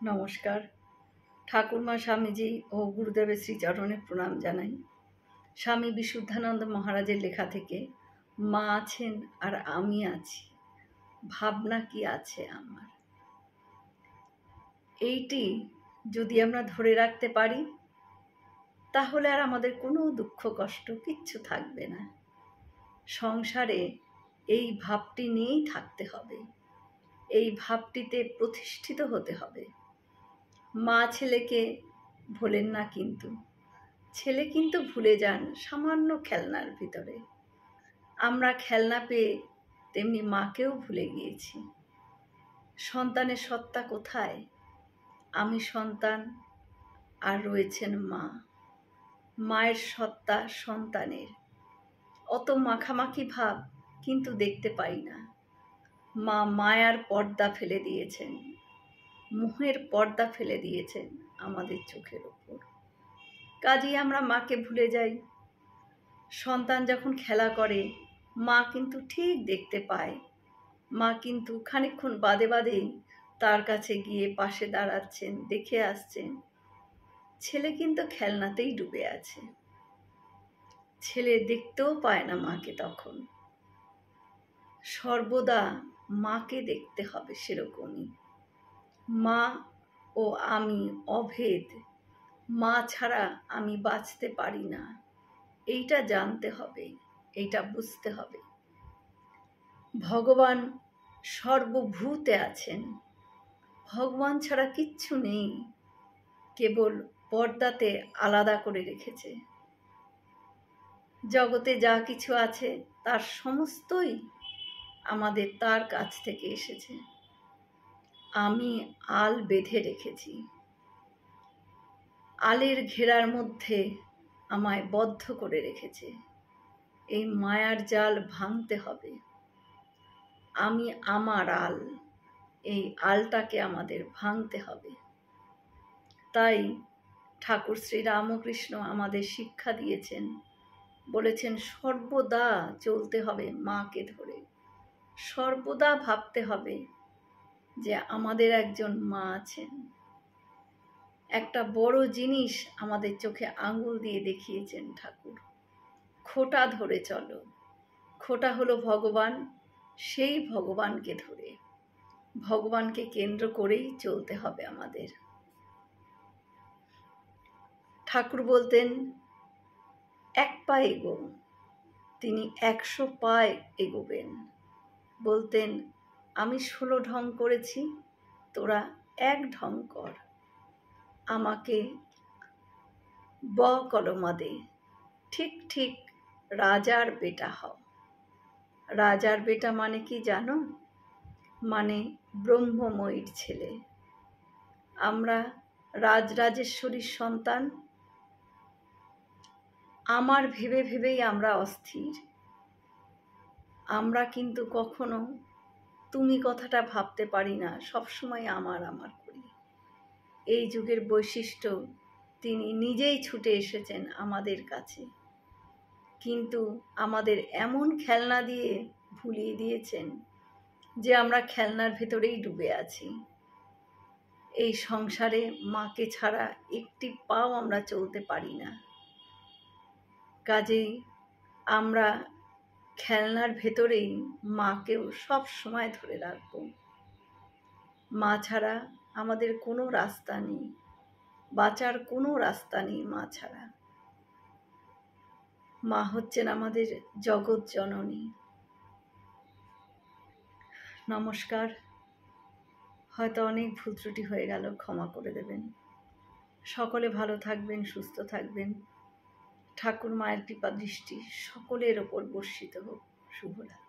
নমস্কার। ঠাকুরমা স্বামীজি ও গুরুদেবের শ্রীচরণে প্রণাম জানাই। স্বামী বিশুদ্ধানন্দ মহারাজের লেখা থেকে, মা আছেন আর আমি আছি, ভাবনা কি আছে আমার। এইটি যদি আমরা ধরে রাখতে পারি, তাহলে আর আমাদের কোনো দুঃখ কষ্ট কিচ্ছু থাকবে না। সংসারে এই ভাবটি নিয়েই থাকতে হবে, এই ভাবটিতে প্রতিষ্ঠিত হতে হবে। মা ছেলেকে ভোলেন না, কিন্তু ছেলে কিন্তু ভুলে যান সামান্য খেলনার ভিতরে। আমরা খেলনা পেয়ে তেমনি মাকেও ভুলে গিয়েছি। সন্তানের সত্তা কোথায়? আমি সন্তান আর রয়েছেন মা। মায়ের সত্তা সন্তানের। অত মাখামাখি ভাব কিন্তু দেখতে পাই না। মা মায়ার পর্দা ফেলে দিয়েছেন, মোহের পর্দা ফেলে দিয়েছেন আমাদের চোখের ওপর। কাজেই আমরা মাকে ভুলে যাই। সন্তান যখন খেলা করে, মা কিন্তু ঠিক দেখতে পায়। মা কিন্তু খানিকক্ষণ বাদে বাদেই তার কাছে গিয়ে পাশে দাঁড়াচ্ছেন, দেখে আসছেন। ছেলে কিন্তু খেলনাতেই ডুবে আছে। ছেলে দেখতেও পায় না মাকে তখন। সর্বদা মাকে দেখতে হবে সেরকমই। মা ও আমি অভেদ। মা ছাড়া আমি বাঁচতে পারি না, এইটা জানতে হবে, এইটা বুঝতে হবে। ভগবান সর্বভূতে আছেন। ভগবান ছাড়া কিচ্ছু নেই, কেবল পর্দাতে আলাদা করে রেখেছে। জগতে যা কিছু আছে তার সমস্তই আমাদের তার কাছ থেকে এসেছে। আমি আল বেঁধে রেখেছি। আলের ঘেরার মধ্যে আমায় বদ্ধ করে রেখেছে। এই মায়ার জাল ভাঙতে হবে। আমি আমার আল, এই আলটাকে আমাদের ভাঙতে হবে। তাই ঠাকুর শ্রী রামকৃষ্ণ আমাদের শিক্ষা দিয়েছেন, বলেছেন সর্বদা চলতে হবে মাকে ধরে। সর্বদা ভাবতে হবে যে আমাদের একজন মা আছেন। একটা বড় জিনিস আমাদের চোখে আঙুল দিয়ে দেখিয়েছেন ঠাকুর। খোঁটা ধরে চলো। খোঁটা হলো ভগবান। সেই ভগবানকে ধরে, ভগবানকে কেন্দ্র করেই চলতে হবে আমাদের। ঠাকুর বলতেন, এক পা এগো, তিনি 100 পা এগোবেন। বলতেন, আমি 16 ঢং করেছি, তোরা 1 ঢং কর। আমাকে ব কলমা দে, ঠিক ঠিক রাজার বেটা হও। রাজার বেটা মানে কি জানো? মানে ব্রহ্মময়ীর ছেলে। আমরা রাজরাজেশ্বরীর সন্তান। আমার ভেবে ভেবেই আমরা অস্থির। আমরা কিন্তু কখনো তুমি কথাটা ভাবতে পারি না, সবসময় আমার আমার করি। এই যুগের বৈশিষ্ট্য, তিনি নিজেই ছুটে এসেছেন আমাদের কাছে, কিন্তু আমাদের এমন খেলনা দিয়ে ভুলিয়ে দিয়েছেন যে আমরা খেলনার ভেতরেই ডুবে আছি। এই সংসারে মাকে ছাড়া একটি পাও আমরা চলতে পারি না। কাজেই আমরা খেলনার ভেতরেই মাকেও সব সময় ধরে রাখব। মা ছাড়া আমাদের কোনো রাস্তা নেই, বাঁচার কোনো রাস্তা নেই মা ছাড়া। মা হচ্ছেন আমাদের জগৎ জননী। নমস্কার। হয়তো অনেক ভুল ত্রুটি হয়ে গেল, ক্ষমা করে দেবেন। সকলে ভালো থাকবেন, সুস্থ থাকবেন। ঠাকুর মায়ের কৃপা দৃষ্টি সকলের ওপর বর্ষিত হোক। শুভরাত্রি।